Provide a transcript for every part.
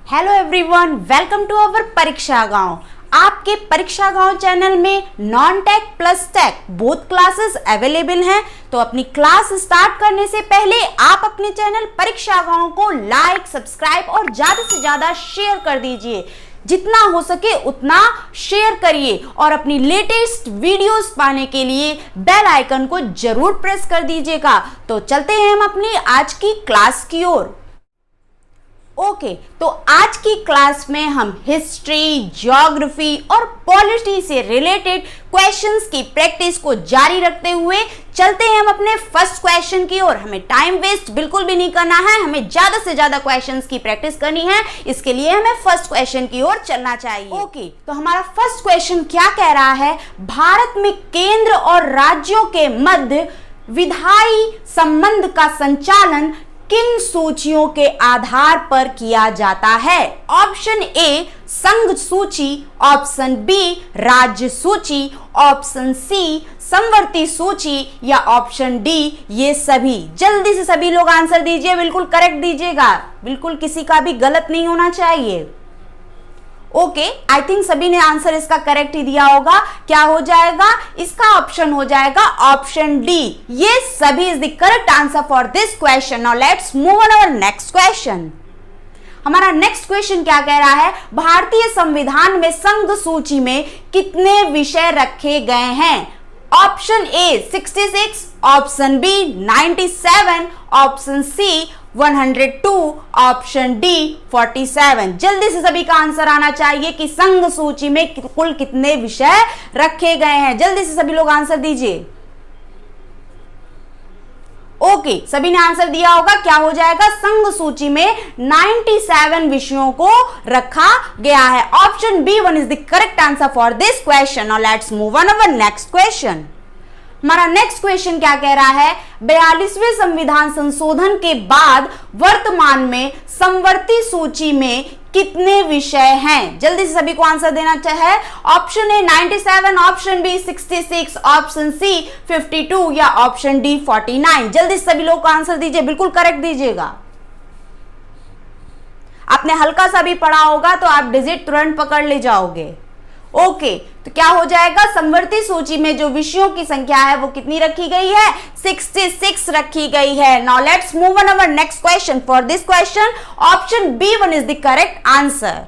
Hello everyone, welcome to our Pariksha Gaon. आपके Pariksha Gaon channel में non tech plus tech both classes available हैं। तो अपनी क्लास स्टार्ट करने से पहले आप अपने चैनल परीक्षा गांव को लाइक, सब्सक्राइब और ज्यादा से ज्यादा शेयर कर दीजिए। जितना हो सके उतना शेयर करिए और अपनी लेटेस्ट वीडियोस पाने के लिए बेल आइकन को जरूर प्रेस कर दीजिएगा। तो चलते हैं हम अपनी आज की क्लास की ओर। ओके, तो आज की क्लास में हम हिस्ट्री, ज्योग्राफी और पॉलिटी से रिलेटेड क्वेश्चंस की प्रैक्टिस को जारी रखते हुए चलते हैं हम अपने फर्स्ट क्वेश्चन की ओर। हमें टाइम वेस्ट बिल्कुल भी नहीं करना है, हमें ज्यादा से ज्यादा क्वेश्चंस की प्रैक्टिस करनी है। इसके लिए हमें फर्स्ट क्वेश्चन की ओर चलना चाहिए। ओके, तो हमारा फर्स्ट क्वेश्चन क्या कह रहा है? भारत में केंद्र और राज्यों के मध्य विधायी संबंध का संचालन किन सूचियों के आधार पर किया जाता है? ऑप्शन ए संघ सूची, ऑप्शन बी राज्य सूची, ऑप्शन सी समवर्ती सूची या ऑप्शन डी ये सभी। जल्दी से सभी लोग आंसर दीजिए, बिल्कुल करेक्ट दीजिएगा, बिल्कुल किसी का भी गलत नहीं होना चाहिए। ओके, आई थिंक सभी ने आंसर इसका करेक्ट ही दिया होगा। क्या हो जाएगा? इसका ऑप्शन हो जाएगा ऑप्शन डी। ये सभी is the correct answer for this question. Now let's move on our next question. हमारा नेक्स्ट क्वेश्चन क्या कह रहा है? भारतीय संविधान में संघ सूची में कितने विषय रखे गए हैं? Option A 66, option B 97, option C 102, option D 47। जल्दी से सभी का आंसर आना चाहिए कि संघ सूची में कुल कितने विषय रखे गए हैं। जल्दी से सभी लोग आंसर दीजिए। ओके, सभी ने आंसर दिया होगा। क्या हो जाएगा? संघ सूची में 97 विषयों को रखा गया है। Option B 1 is the correct answer for this question. Now let's move on our next question. हमारा नेक्स्ट क्वेश्चन क्या कह रहा है? 42वें संविधान संशोधन के बाद वर्तमान में समवर्ती सूची में कितने विषय हैं? जल्दी से सभी को आंसर देना चाहिए। Option A 97, option B 66, option C 52 या ऑप्शन डी 49। जल्दी से सभी लोग को आंसर दीजिए, बिल्कुल करेक्ट दीजिएगा। आपने हल्का सा भी पढ़ा होगा तो आप डिजिट तुरंत पकड़ ले जाओगे। ओके, तो क्या हो जाएगा? समवर्ती सूची में जो विषयों की संख्या है वो कितनी रखी गई है? 66 रखी गई है। Now let's move on our next question. For this question option B 1 is the correct answer.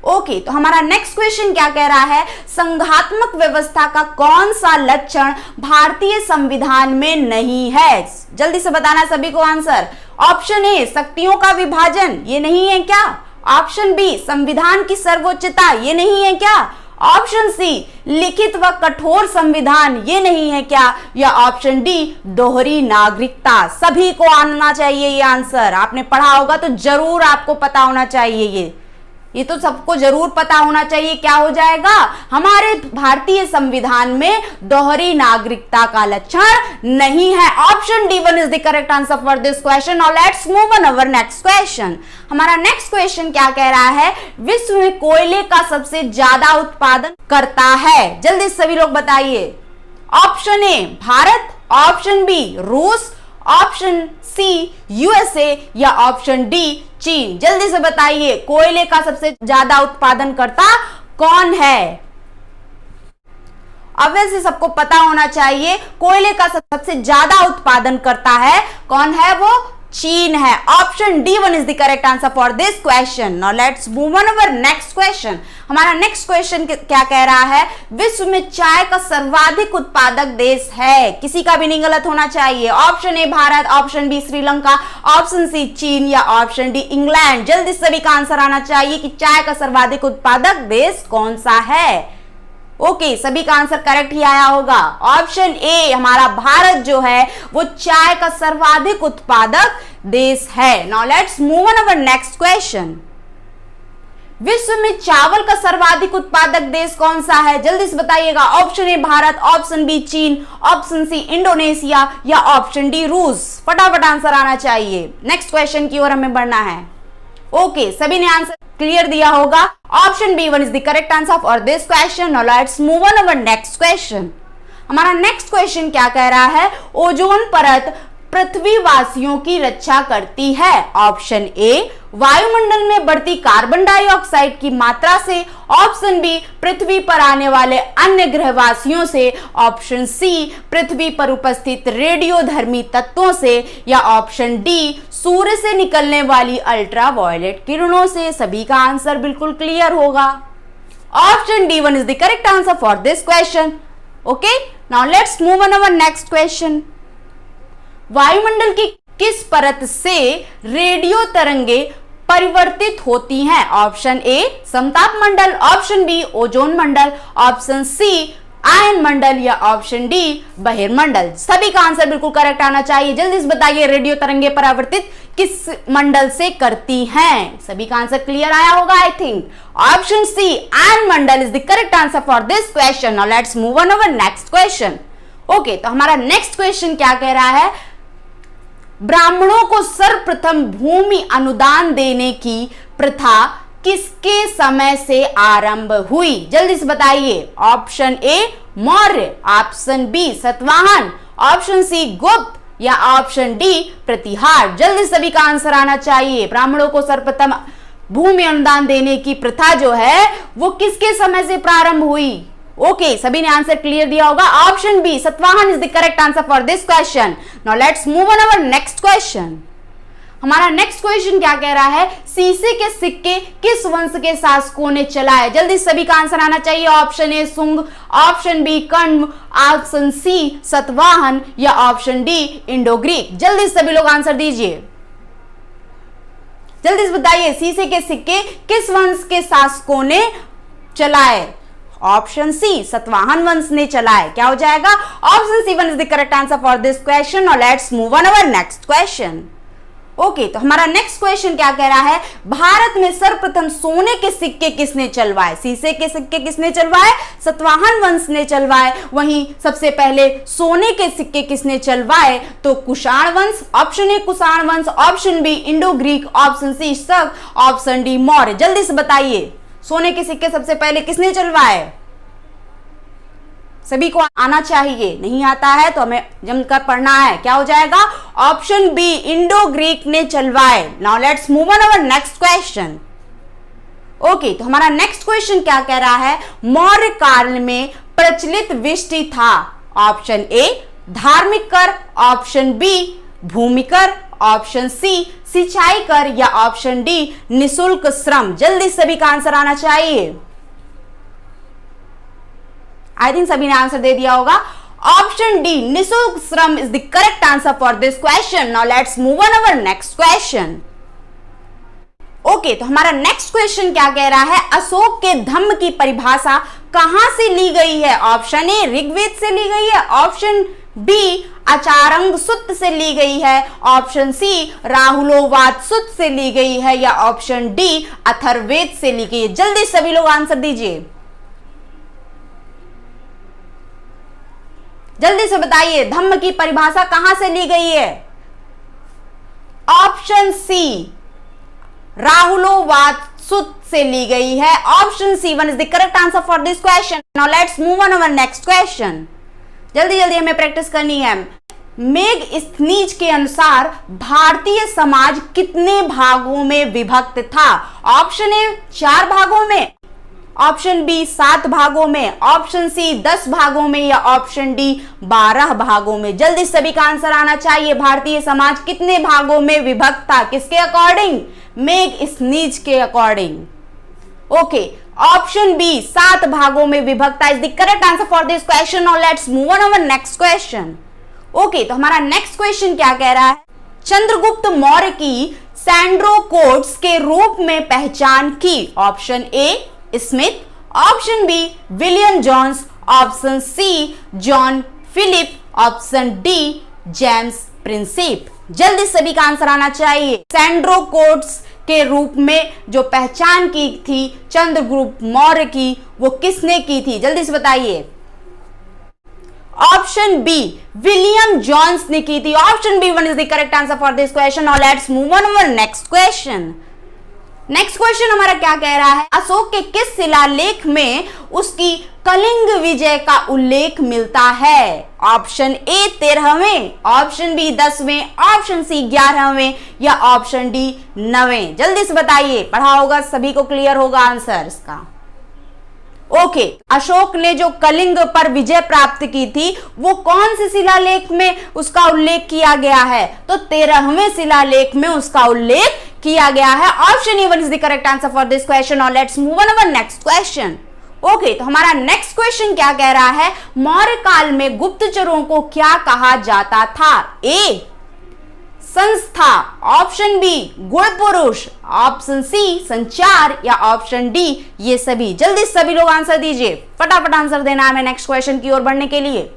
Okay, तो हमारा नेक्स्ट क्वेश्चन क्या कह रहा है? संघात्मक व्यवस्था का कौन सा लक्षण भारतीय संविधान में नहीं है? जल्दी से बताना सभी को आंसर। ऑप्शन ए शक्तियों का विभाजन, ये नहीं है क्या? ऑप्शन बी संविधान की सर्वोच्चता, ये नहीं है क्या? ऑप्शन सी लिखित व कठोर संविधान, ये नहीं है क्या? या ऑप्शन डी दोहरी नागरिकता। सभी को आना चाहिए ये आंसर। आपने पढ़ा होगा तो जरूर आपको पता होना चाहिए। ये तो सबको जरूर पता होना चाहिए। क्या हो जाएगा? हमारे भारतीय संविधान में दोहरी नागरिकता का लक्षण नहीं है। Option D 1 is the correct answer for this question. Now let's move on our next question. हमारा नेक्स्ट क्वेश्चन क्या कह रहा है? विश्व में कोयले का सबसे ज्यादा उत्पादन करता है? जल्दी सभी लोग बताइए। Option A Bharat, option B रूस, ऑप्शन सी यूएसए या ऑप्शन डी चीन। जल्दी से बताइए कोयले का सबसे ज्यादा उत्पादन करता कौन है? ऑब्वियसली सबको पता होना चाहिए कोयले का सबसे ज्यादा उत्पादन करता है कौन है? वो चीन है। Option D 1 is the correct answer for this question. Now let's move on our next question. हमारा नेक्स्ट क्वेश्चन क्या कह रहा है? विश्व में चाय का सर्वाधिक उत्पादक देश है? किसी का भी नहीं गलत होना चाहिए। Option A Bharat, option B Sri Lanka, option C चीन या ऑप्शन डी इंग्लैंड। जल्दी सभी का आंसर आना चाहिए कि चाय का सर्वाधिक उत्पादक देश कौन सा है। ओके, सभी का आंसर करेक्ट ही आया होगा। ऑप्शन ए हमारा भारत जो है वो चाय का सर्वाधिक उत्पादक देश है। Now let's move on our next question. विश्व में चावल का सर्वाधिक उत्पादक देश कौन सा है? जल्दी से बताइएगा। Option A Bharat, option B चीन, ऑप्शन सी इंडोनेशिया या ऑप्शन डी रूस। फटाफट आंसर आना चाहिए। नेक्स्ट क्वेश्चन की ओर हमें बढ़ना है। ओके, सभी ने आंसर क्लियर दिया होगा। Option B 1 is the correct answer for this question. Now let's move on our next question. हमारा नेक्स्ट क्वेश्चन क्या कह रहा है? ओजोन परत पृथ्वीवासियों की रक्षा करती है? ऑप्शन ए वायुमंडल में बढ़ती कार्बन डाइऑक्साइड की मात्रा से, ऑप्शन बी पृथ्वी पर आने वाले अन्य ग्रहवासियों से, ऑप्शन सी पृथ्वी पर उपस्थित रेडियोधर्मी तत्वों से, या ऑप्शन डी सूर्य से निकलने वाली अल्ट्रावायलेट किरणों से। सभी का आंसर बिल्कुल क्लियर होगा। Option D one is the correct answer for this question. Okay, now let's move on our next question. वायुमंडल की किस परत से रेडियो तरंगे परिवर्तित होती हैं? ऑप्शन ए समताप मंडल, ऑप्शन बी ओजोन मंडल, ऑप्शन सी आयन मंडल, या ऑप्शन डी बहिर्मंडल। सभी का आंसर बिल्कुल करेक्ट आना चाहिए। जल्दी से बताइए रेडियो तरंगे परावर्तित किस मंडल से करती हैं? सभी का आंसर क्लियर आया होगा आई थिंक। ऑप्शन सी आयन मंडल is the correct answer for this question. Now let's move on our next question. Okay, तो हमारा नेक्स्ट क्वेश्चन क्या कह रहा है? ब्राह्मणों को सर्वप्रथम भूमि अनुदान देने की प्रथा किसके समय से आरंभ हुई? जल्दी से बताइए। Option A Maurya, option B Satavahana, option C Gupta, या ऑप्शन डी प्रतिहार। जल्दी सभी का आंसर आना चाहिए। ब्राह्मणों को सर्वप्रथम भूमि अनुदान देने की प्रथा जो है वो किसके समय से प्रारंभ हुई? ओके, सभी ने आंसर क्लियर दिया होगा। Option B Satavahana is the correct answer for this question. Now let's move on our next question. हमारा नेक्स्ट क्वेश्चन क्या कह रहा है? सीसे के सिक्के किस वंश के शासकों ने चलाए? जल्दी सभी का आंसर आना चाहिए। Option A Shunga, option B Kanva, option C Satavahana, या ऑप्शन डी इंडो ग्रीक। जल्दी सभी लोग आंसर दीजिए। जल्दी से बताइए सीसे के सिक्के किस वंश के शासकों ने चलाए? ऑप्शन सी सतवाहन वंश ने चलाए। क्या हो जाएगा? Option C one is the correct answer for this question. और let's move on our next question. Okay, तो हमारा नेक्स्ट क्वेश्चन क्या कह रहा है? भारत में सर्वप्रथम सोने के सिक्के किसने चलवाए? सीसे के सिक्के किसने चलवाए? सतवाहन वंश ने चलवाए। वहीं सबसे पहले सोने के सिक्के किसने चलवाए? तो कुषाण वंश। ऑप्शन ए कुषाण वंश, option B Indo Greek, option C Shaka, option D Maurya. जल्दी से बताइए सोने के सिक्के सबसे पहले किसने चलवाए? सभी को आना चाहिए। नहीं आता है तो हमें जमकर पढ़ना है। क्या हो जाएगा? ऑप्शन बी इंडो ग्रीक ने चलवाए। Now let's move on our next question. Okay, तो हमारा नेक्स्ट क्वेश्चन क्या कह रहा है? मौर्य काल में प्रचलित विष्टि था। ऑप्शन ए धार्मिक कर, ऑप्शन बी भूमि कर, ऑप्शन सी सिंचाई कर, या ऑप्शन डी निशुल्क श्रम। जल्दी सभी का आंसर आना चाहिए। आई थिंक सभी ने आंसर दे दिया होगा। ऑप्शन डी निशुल्क श्रम is the correct answer for this question. Now let's move on our next question. Okay, तो हमारा नेक्स्ट क्वेश्चन क्या कह रहा है? अशोक के धम्म की परिभाषा कहां से ली गई है? ऑप्शन ए ऋग्वेद से ली गई है, ऑप्शन बी आचारंग सूत्र से ली गई है, ऑप्शन सी राहुलोवाद सूत्र से ली गई है, या ऑप्शन डी अथर्ववेद से ली गई है। जल्दी सभी लोग आंसर दीजिए। जल्दी से बताइए धम्म की परिभाषा कहां से ली गई है? ऑप्शन सी राहुलोवाद सूत्र से ली गई है। Option C one is the correct answer for this question. Now let's move on our next question. जल्दी जल्दी हमें प्रैक्टिस करनी है। मेगस्थनीज के अनुसार भारतीय समाज कितने भागों में विभक्त था? ऑप्शन ए 4 भागों में, ऑप्शन बी 7 भागों में, ऑप्शन सी 10 भागों में, या ऑप्शन डी 12 भागों में। जल्दी सभी का आंसर आना चाहिए। भारतीय समाज कितने भागों में विभक्त था? किसके अकॉर्डिंग? मेगस्थनीज के अकॉर्डिंग। ओके, ऑप्शन बी 7 भागों में विभक्त is the correct answer for this question. Now let's move on our next question. Okay, तो हमारा नेक्स्ट क्वेश्चन क्या कह रहा है? चंद्रगुप्त मौर्य की सैंड्रोकोट्स के रूप में पहचान की। Option A Smith, option B William Jones, option C John Philip, option D James Prinsep. जल्दी सभी का आंसर आना चाहिए। सैंड्रोकोट्स के रूप में जो पहचान की थी चंद्रगुप्त मौर्य की, वो किसने की थी? जल्दी से बताइए। ऑप्शन बी विलियम जोन्स ने की थी। Option B one is the correct answer for this question. Now let's move on our next question. Next question हमारा क्या कह रहा है, अशोक के किस शिलालेख में उसकी कलिंग विजय का उल्लेख मिलता है? ऑप्शन ए 13वें, ऑप्शन बी 10वें, ऑप्शन सी 11वें या ऑप्शन डी 9वें। जल्दी से बताइए, पढ़ा होगा सभी को क्लियर होगा आंसर इसका। ओके, अशोक ने जो कलिंग पर विजय प्राप्त की थी वो कौन से शिलालेख में उसका उल्लेख किया गया है? तो 13वें शिलालेख में उसका उल्लेख किया गया है। Option A 1 is the correct answer for this question. और let's move on our next question. Okay, तो हमारा नेक्स्ट क्वेश्चन क्या कह रहा है, मौर्य काल में गुप्तचरों को क्या कहा जाता था? ए संस्था, ऑप्शन बी गुण पुरुष, ऑप्शन सी संचार या ऑप्शन डी ये सभी। जल्दी सभी लोग आंसर दीजिए, फटाफट आंसर देना है नेक्स्ट क्वेश्चन की ओर बढ़ने के लिए।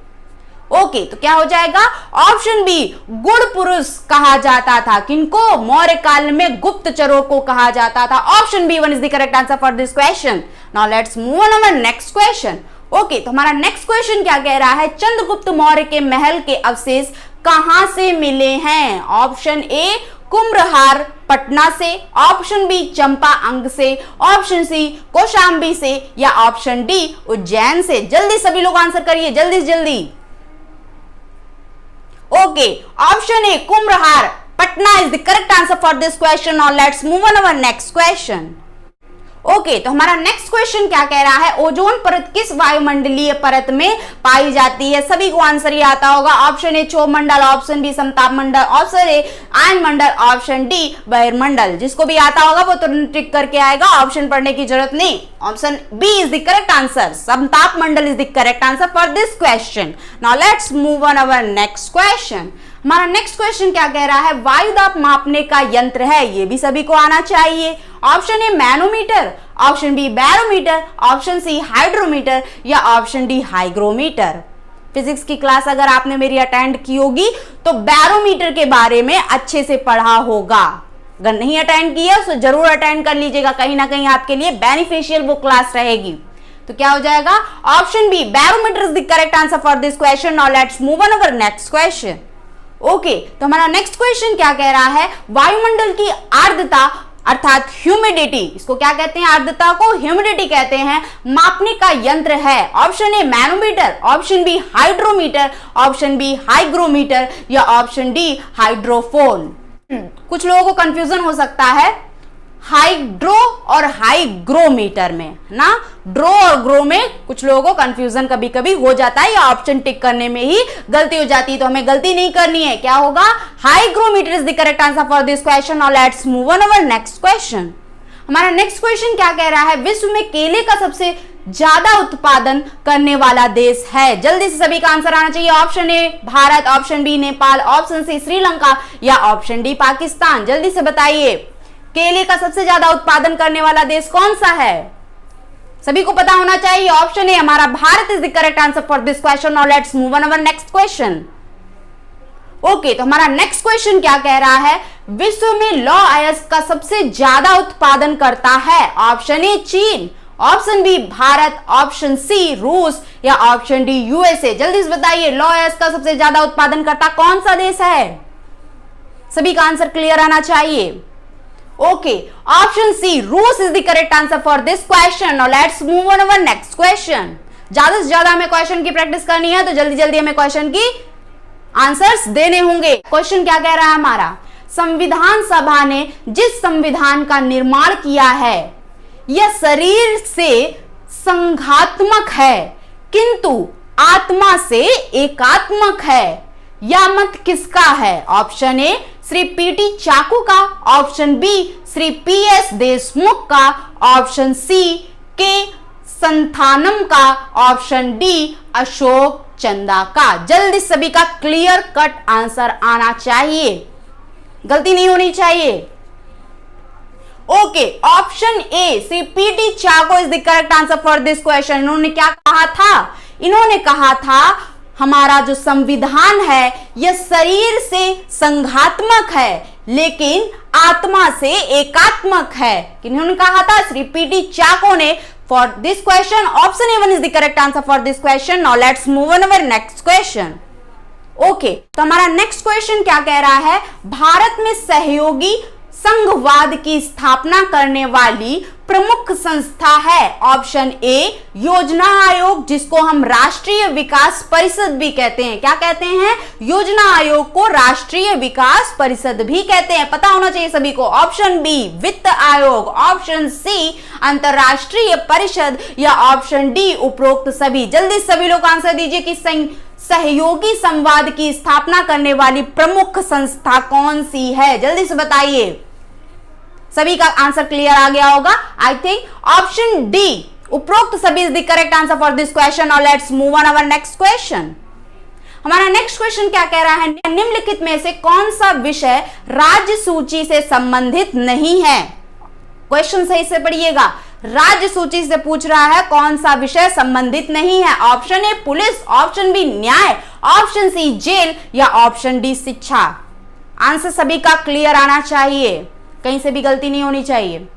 ओके, तो क्या हो जाएगा? ऑप्शन बी गुण पुरुष कहा जाता था। किनको? मौर्य काल में गुप्तचरों को कहा जाता था। Option B 1 is the correct answer for this question. Now let's move on our next question. Okay, तो हमारा नेक्स्ट क्वेश्चन क्या कह रहा है, चंद्रगुप्त मौर्य के महल के अवशेष कहां से मिले हैं? ऑप्शन ए कुम्भहार पटना से, ऑप्शन बी चंपा अंग से, ऑप्शन सी कौशाम्बी से या ऑप्शन डी उज्जैन से। जल्दी सभी लोग आंसर करिए, जल्दी जल्दी। Okay, option A Kumhrar Patna is the correct answer for this question. और let's move on our next question. Okay, तो हमारा नेक्स्ट क्वेश्चन क्या कह रहा है, ओजोन परत किस वायुमंडलीय परत में पाई जाती है? सभी को आंसर ये आता होगा। ऑप्शन ए क्षोभ मंडल, ऑप्शन बी समताप मंडल, ऑप्शन ए आयन मंडल, ऑप्शन डी बहिर्मंडल। जिसको भी आता होगा वो तुरंत टिक करके आएगा, ऑप्शन पढ़ने की जरूरत नहीं। Option B is the correct answer, समताप मंडल is the correct answer for this question. Now let's move on our next question. हमारा नेक्स्ट क्वेश्चन क्या कह रहा है, वायुदाब मापने का यंत्र है, ये भी सभी को आना चाहिए। Option A manometer, option B barometer, option C hydrometer या ऑप्शन डी हाइग्रोमीटर। फिजिक्स की क्लास अगर आपने मेरी अटेंड की होगी तो बैरोमीटर के बारे में अच्छे से पढ़ा होगा। अगर नहीं अटेंड की है तो जरूर अटेंड कर लीजिएगा, कहीं ना कहीं आपके लिए बेनिफिशियल वो क्लास रहेगी। तो क्या हो जाएगा? Option B barometer is the correct answer for this question. Now let's move on our next question. Okay, तो हमारा नेक्स्ट क्वेश्चन क्या कह रहा है, वायुमंडल की आर्द्रता अर्थात ह्यूमिडिटी, इसको क्या कहते हैं? आर्द्रता को ह्यूमिडिटी कहते हैं, मापने का यंत्र है। Option A manometer, option B hydrometer, option B hygrometer या ऑप्शन डी हाइड्रोफोन। कुछ लोगों को कंफ्यूजन हो सकता है हाइड्रो और हाइग्रोमीटर में ना, ड्रो और ग्रो में कुछ लोगों को कंफ्यूजन कभी कभी हो जाता है या ऑप्शन टिक करने में ही गलती हो जाती है, तो हमें गलती नहीं करनी है। क्या होगा? Hygrometer is the correct answer for this question. Now let's move on our next question. हमारा नेक्स्ट क्वेश्चन क्या कह रहा है, विश्व में केले का सबसे ज्यादा उत्पादन करने वाला देश है? जल्दी से सभी का आंसर आना चाहिए। Option A Bharat, option B Nepal, option C Sri Lanka या ऑप्शन डी पाकिस्तान। जल्दी से बताइए, केले का सबसे ज्यादा उत्पादन करने वाला देश कौन सा है? सभी को पता होना चाहिए। ऑप्शन ए हमारा Bharat is the correct answer for this question. Now let's move on our next question. Okay, तो हमारा नेक्स्ट क्वेश्चन क्या कह रहा है, विश्व में लौह अयस्क का सबसे ज्यादा उत्पादन करता है? ऑप्शन ए चीन, option B Bharat, option C रूस या ऑप्शन डी यूएसए। जल्दी से बताइए, लौह अयस्क का सबसे ज्यादा उत्पादन करता कौन सा देश है? सभी का आंसर क्लियर आना चाहिए। ओके, ऑप्शन सी रूस is the correct answer for this question. Now let's move on our next question. ज्यादा से ज्यादा हमें क्वेश्चन की प्रैक्टिस करनी है, तो जल्दी जल्दी हमें क्वेश्चन की आंसर्स देने होंगे। क्वेश्चन क्या कह रहा है हमारा, संविधान सभा ने जिस संविधान का निर्माण किया है यह शरीर से संघात्मक है किंतु आत्मा से एकात्मक है, यह मत किसका है? Option A Shri PT Chacko का, option B Shri PS Deshmukh का, ऑप्शन सी के संथानम का, ऑप्शन डी अशोक चंदा का। जल्दी सभी का क्लियर कट आंसर आना चाहिए, गलती नहीं होनी चाहिए। Okay, option A Shri PT Chacko is the correct answer for this question. इन्होंने क्या कहा था? इन्होंने कहा था हमारा जो संविधान है यह शरीर से संघात्मक है लेकिन आत्मा से एकात्मक है। इन्होंने कहा था श्री पीटी चाको ने। For this question option A 1 is the correct answer for this question. Now let's move on our next question. Okay, तो हमारा नेक्स्ट क्वेश्चन क्या कह रहा है, भारत में सहयोगी संघवाद की स्थापना करने वाली प्रमुख संस्था है? ऑप्शन ए योजना आयोग, जिसको हम राष्ट्रीय विकास परिषद भी कहते हैं। क्या कहते हैं? योजना आयोग को राष्ट्रीय विकास परिषद भी कहते हैं, पता होना चाहिए सभी को। ऑप्शन बी वित्त आयोग, ऑप्शन सी अंतरराष्ट्रीय परिषद, या ऑप्शन डी उपरोक्त सभी। जल्दी सभी लोग आंसर दीजिए कि सहयोगी संवाद की स्थापना करने वाली प्रमुख संस्था कौन सी है? जल्दी से बताइए। सभी का आंसर क्लियर आ गया होगा। आई थिंक ऑप्शन डी उपरोक्त सभी is the correct answer for this question. और let's move on our next question. हमारा नेक्स्ट क्वेश्चन क्या कह रहा है? निम्नलिखित में से कौन सा विषय राज्य सूची से संबंधित नहीं है? क्वेश्चन सही से पढ़िएगा। राज्य सूची से पूछ रहा है कौन सा विषय संबंधित नहीं है। Option A police, option B न्याय, ऑप्शन सी जेल, या ऑप्शन डी शिक्षा। आंसर सभी का क्लियर आना चाहिए, कहीं से भी गलती नहीं होनी चाहिए।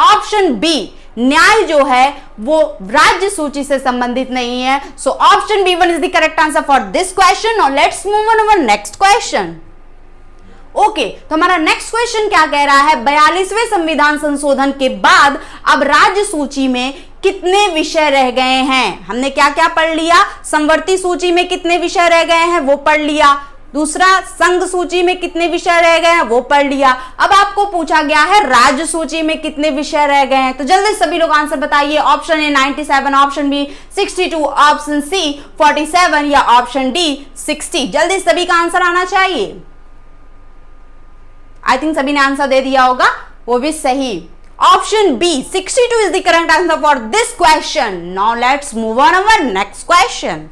ऑप्शन बी न्याय जो है वो राज्य सूची से संबंधित नहीं है। So option B one is the correct answer for this question. Now let's move on our next question. Okay, तो हमारा नेक्स्ट क्वेश्चन क्या कह रहा है? 42वें संविधान संशोधन के बाद अब राज्य सूची में कितने विषय रह गए हैं? हमने क्या क्या पढ़ लिया? संवर्ती सूची में कितने विषय रह गए हैं वो पढ़ लिया। दूसरा, संघ सूची में कितने विषय रह गए हैं वो पढ़ लिया। अब आपको पूछा गया है राज्य सूची में कितने विषय रह गए हैं। तो जल्दी सभी लोग आंसर बताइए। Option A 97, option B 62, option C 47, या ऑप्शन डी 60। जल्दी सभी का आंसर आना चाहिए। आई थिंक सभी ने आंसर दे दिया होगा, वो भी सही। Option B 62 is the correct answer for this question. Now let's move on our next question.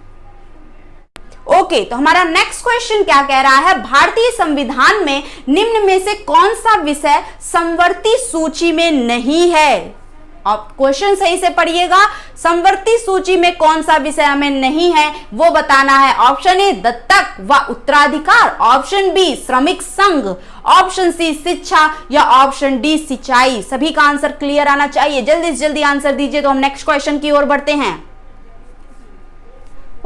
Okay, तो हमारा नेक्स्ट क्वेश्चन क्या कह रहा है? भारतीय संविधान में निम्न में से कौन सा विषय संवर्ती सूची में नहीं है? आप क्वेश्चन सही से पढ़िएगा। संवर्ती सूची में कौन सा विषय हमें नहीं है वो बताना है। ऑप्शन ए दत्तक व उत्तराधिकार, ऑप्शन बी श्रमिक संघ, ऑप्शन सी शिक्षा, या ऑप्शन डी सिंचाई। सभी का आंसर क्लियर आना चाहिए, जल्दी से जल्दी आंसर दीजिए तो हम नेक्स्ट क्वेश्चन की ओर बढ़ते हैं।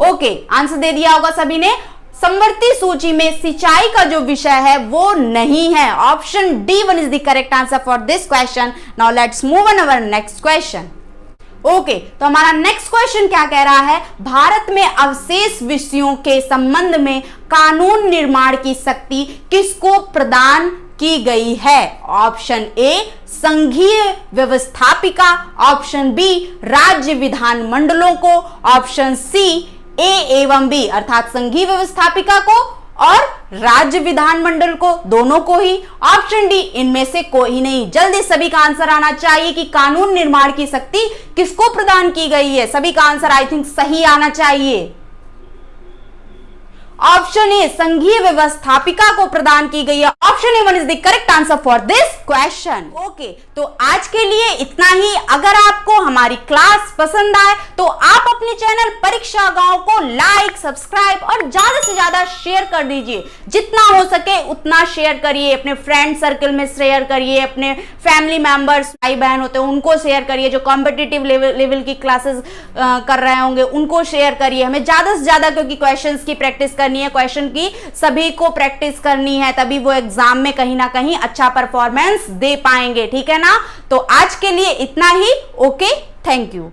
ओके, आंसर दे दिया होगा सभी ने। संवर्ती सूची में सिंचाई का जो विषय है वो नहीं है। Option D one is the correct answer for this question. Now let's move on our next question. Okay, तो हमारा नेक्स्ट क्वेश्चन क्या कह रहा है? भारत में अवशेष विषयों के संबंध में कानून निर्माण की शक्ति किसको प्रदान की गई है? ऑप्शन ए संघीय व्यवस्थापिका, ऑप्शन बी राज्य विधान मंडलों को, ऑप्शन सी ए एवं बी अर्थात संघीय व्यवस्थापिका को और राज्य विधानमंडल को, दोनों को ही, ऑप्शन डी इनमें से कोई नहीं। जल्दी सभी का आंसर आना चाहिए कि कानून निर्माण की शक्ति किसको प्रदान की गई है। सभी का आंसर आई थिंक सही आना चाहिए। ऑप्शन ए संघीय व्यवस्थापिका को प्रदान की गई है। Option A one is the correct answer for this question. Okay, तो आज के लिए इतना ही। अगर आपको हमारी क्लास पसंद आए तो आप अपने चैनल परीक्षा गांव को लाइक, सब्सक्राइब और ज्यादा से ज्यादा शेयर कर दीजिए। जितना हो सके उतना शेयर करिए, अपने फ्रेंड सर्कल में शेयर करिए, अपने फैमिली मेंबर्स भाई बहन होते हैं उनको शेयर करिए, जो कॉम्पिटिटिव लेवल की क्लासेस कर रहे होंगे उनको शेयर करिए। हमें ज्यादा से ज्यादा, क्योंकि क्वेश्चंस की प्रैक्टिस करनी है, क्वेश्चन की सभी को प्रैक्टिस करनी है, तभी वो एग्जाम में कहीं ना कहीं अच्छा परफॉर्मेंस दे पाएंगे। ठीक है ना? तो आज के लिए इतना ही। Okay, thank you.